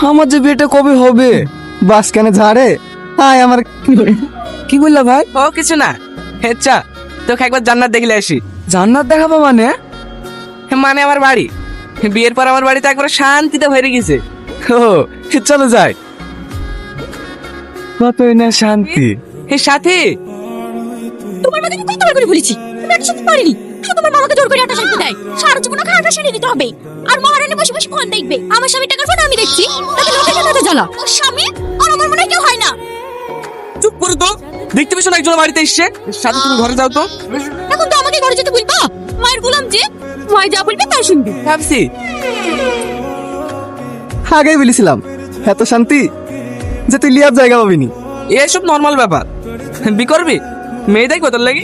আমার যে বিয়েটা কবে হবে? বাস কেন ঝাড়ে? আয় আমার কি বললা ভাই? ও কিছু না। আচ্ছা, তোকে একবার জান্নাত দেখলে আসি। জান্নাত দেখাবো মানে? মানে আমার বাড়ি। বিয়ের পর আমার বাড়িতে একবার শান্তিতে ভরে গেছে। ও চলো যাই। কতই না শান্তি। হে সাথী, তোমার মাকে আমি কতবার করে বলেছি তুমি একটা সাথে পারিনি। শুধু তোমার মামাকে জোর করে একটা শান্তি দেয়। সারা জীবন ওকে আটা শাড়ি দিতে হবে। আর মহারানী বসে বসে ফোন দেখবে। আমার স্বামীর টাকার ফোন আমি দেখছি। তাতে লোকের সাথে জ্বালা। ওর স্বামী আর আমার মনে হয় কেউ হয় না। চুপ করো তো। দেখতে পেছো না একজন বাড়িতে এসছে? সাথে তুমি ঘরে যাও তো। এখন তো আমাকে ঘরে যেতে বলবা? মায়ের গোলাম যে মায় যা বলবে তাই শুনবে। ভাবছি আগেই বলেছিলাম এত শান্তি যে তুই লিয়ার জায়গা পাবিনি। এসব নর্মাল ব্যাপার। বি করবি? মেয়ে দেখবো তোর লাগি।